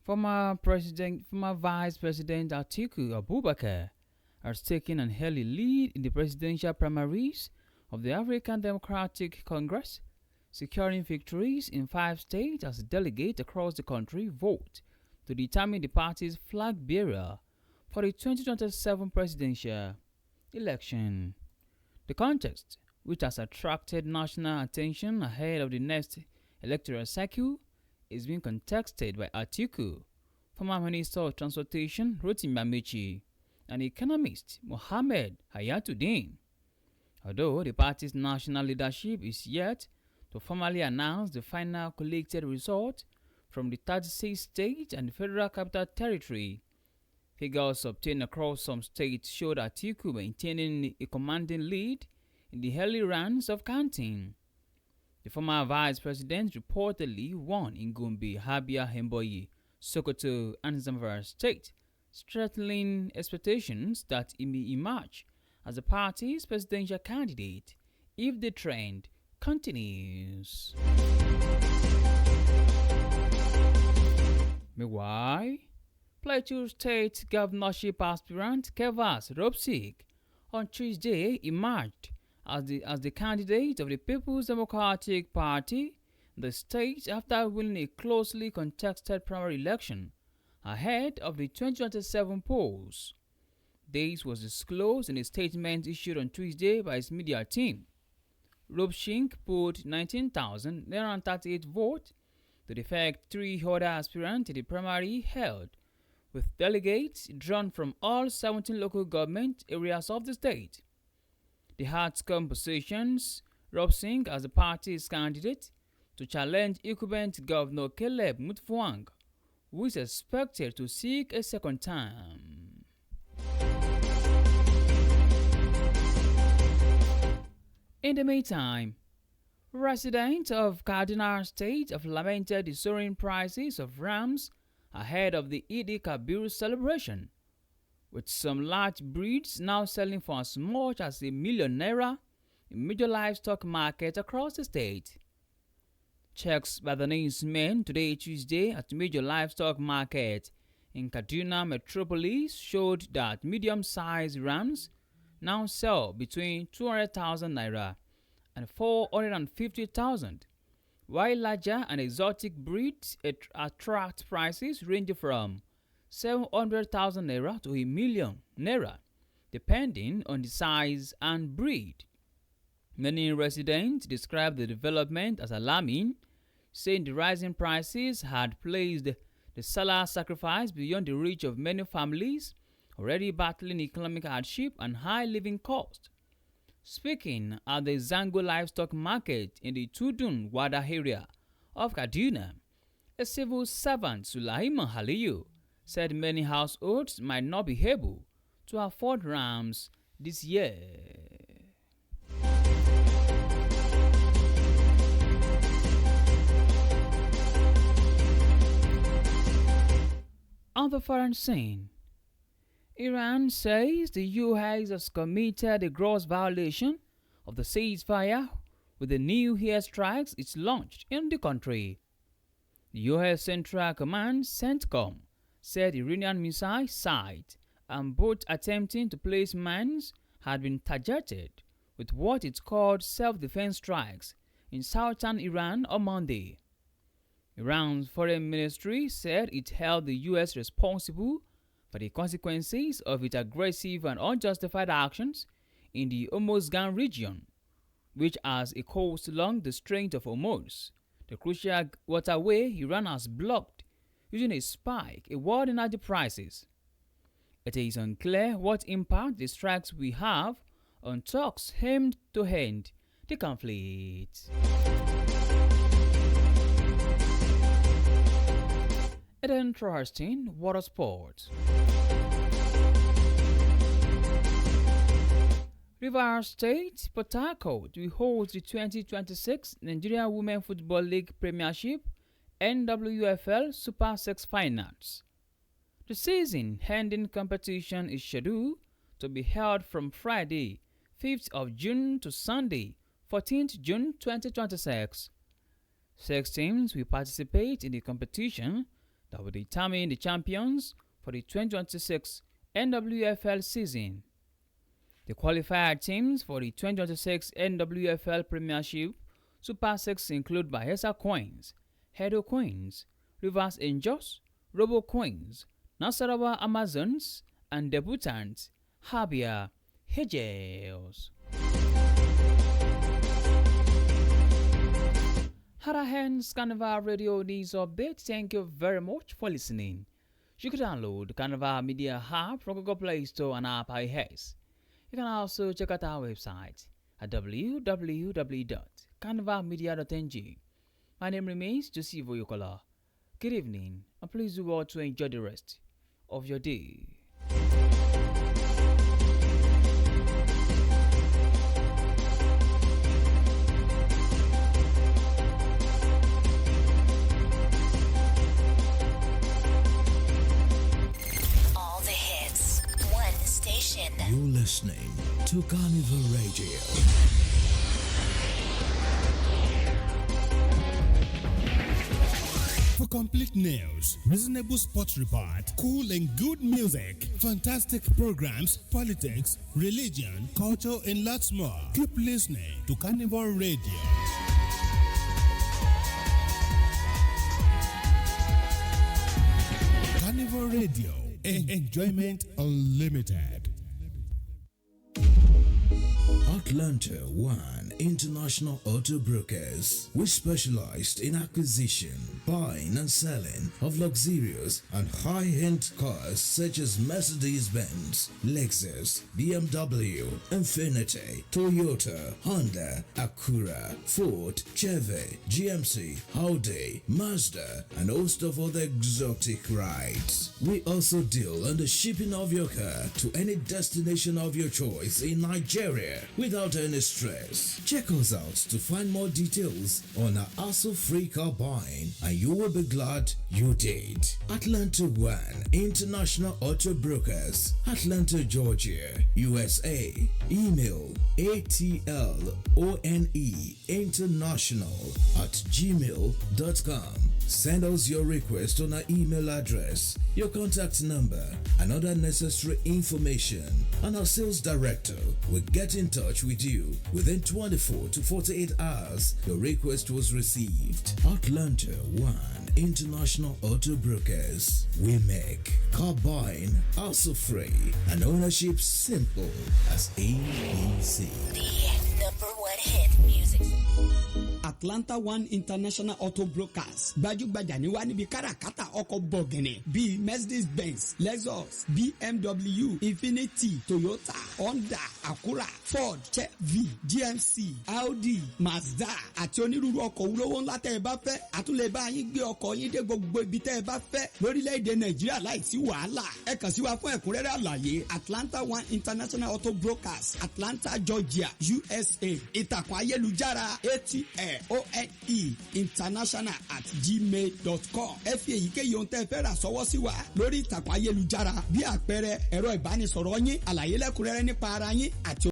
Former Vice President Atiku Abubakar has taken an early lead in the presidential primaries of the African Democratic Congress, securing victories in 5 states as delegates across the country vote to determine the party's flag bearer for the 2027 presidential election. The contest, which has attracted national attention ahead of the next electoral cycle, is being contested by Atiku, former Minister of Transportation Rotimi Amechi, and economist Mohammed Hayatuddin. Although the party's national leadership is yet to formally announce the final collected result from the 36 states and the Federal Capital Territory, figures obtained across some states showed Atiku maintaining a commanding lead in the early rounds of counting. The former vice president reportedly won in Gombe, Abia, Hemboyi, Sokoto, and Zamfara State, strengthening expectations that he may emerge as the party's presidential candidate if the trend continues. Meanwhile, Plateau State governorship aspirant Kevas Ropsik on Tuesday emerged as the candidate of the People's Democratic Party in the state after winning a closely contested primary election ahead of the 2027 polls. This was disclosed in a statement issued on Tuesday by his media team. Ropsik put 19,938 votes to defeat three other aspirants in the primary held, with delegates drawn from all 17 local government areas of the state. The outcome positions Ropsik as the party's candidate to challenge incumbent Governor Caleb Mutfwang, who is expected to seek a second term. In the meantime, residents of Cardinal State have lamented the soaring prices of rams ahead of the Eid Kabir celebration, with some large breeds now selling for as much as ₦1,000,000 in major livestock markets across the state. Checks by the newsmen today Tuesday at major livestock markets in Kaduna metropolis showed that medium-sized rams now sell between ₦200,000 and ₦450,000, while larger and exotic breeds attract prices ranging from ₦700,000 to ₦1,000,000, depending on the size and breed. Many residents described the development as alarming, saying the rising prices had placed the Salah sacrifice beyond the reach of many families already battling economic hardship and high living costs. Speaking at the Zango livestock market in the Tudun Wada area of Kaduna, a civil servant, Sulaiman Haliyu, said many households might not be able to afford rams this year. On the foreign scene, Iran says the US has committed a gross violation of the ceasefire with the new airstrikes it's launched in the country. The US Central Command, CENTCOM, said Iranian missile sites and boats attempting to place mines had been targeted with what it called self-defense strikes in southern Iran on Monday. Iran's foreign ministry said it held the US responsible for the consequences of its aggressive and unjustified actions in the Hormuzgan region, which has a coast along the Strait of Hormuz, the crucial waterway Iran has blocked using a spike in world energy prices. It is unclear what impact the strikes will have on talks aimed to end the conflict. An interesting water sport. Rivers State, Port Harcourt will host the 2026 Nigeria Women Football League Premiership NWFL Super 6 Finals. The season-ending competition is scheduled to be held from Friday, 5th of June to Sunday, 14th June 2026. 6 teams will participate in the competition, that will determine the champions for the 2026 NWFL season. The qualifier teams for the 2026 NWFL Premiership Super 6 include Bayelsa Queens, Edo Queens, Rivers Angels, Robo Queens, Nasarawa Amazons, and debutant Habia Hegels. Hence Carnival Radio News Update. Thank you very much for listening. You can download the Carnival Media app from Google Play Store and App iOS. You can also check out our website at www.carnivalmedia.ng. My name remains Joseph Oyokola. Good evening, and please do well to enjoy the rest of your day. You're listening to Carnival Radio. For complete news, reasonable sports report, cool and good music, fantastic programs, politics, religion, culture, and lots more, keep listening to Carnival Radio. Carnival Radio, enjoyment unlimited. Atlanta One International Auto Brokers. We specialized in acquisition, buying and selling of luxurious and high-end cars such as Mercedes-Benz, Lexus, BMW, Infiniti, Toyota, Honda, Acura, Ford, Chevy, GMC, Audi, Mazda, and a host of other exotic rides. We also deal on the shipping of your car to any destination of your choice in Nigeria without any stress. Check us out to find more details on our hassle-free car buying, and you will be glad you did. Atlanta One International Auto Brokers, Atlanta, Georgia, USA. Email atloneinternational@gmail.com. Send us your request on our email address, your contact number, and other necessary information, and our sales director will get in touch with you within 24 to 48 hours. Your request was received. Atlanta One International Auto Brokers. We make car buying hassle-free and ownership simple as ABC. The #1 hit music. Atlanta One International Auto Brokers gbajúgbajà ní wá níbi káràkátà ọkọ̀ bọ̀gìnì bíi Mercedes-Benz, Lexus, BMW, Infiniti, Toyota, Honda, Acura, Ford, Chevy, GMC, Audi, Mazda àti onírúurú ọkọ̀ olówó ńlá tẹ́ ẹ bá fẹ́. àtúnlẹ̀ bá yín gbé ọkọ̀ yín dé gbogbo ibi tẹ́ ẹ bá fẹ́ lórílẹ̀‐èdè Nàìjíríà láìsí wàhálà. ẹ kàn sí wa fún ẹ̀kúnrẹ́rẹ́ àlàyé. Atlanta One International Auto Brokers, Atlanta, Georgia, USA. ìtàkùn ayélujára ATLONE international@gmail.com. ẹ fi èyíkéyìí ohun tẹ́ ẹ fẹ́ rà sọ́wọ́ sí wa lórí ìtàkùn ayélujára bí àpẹẹrẹ ẹ̀rọ ìbánisọ̀rọ̀ yín, àlàyé lẹ́kùnrẹ́rẹ́ nípa ara yín àti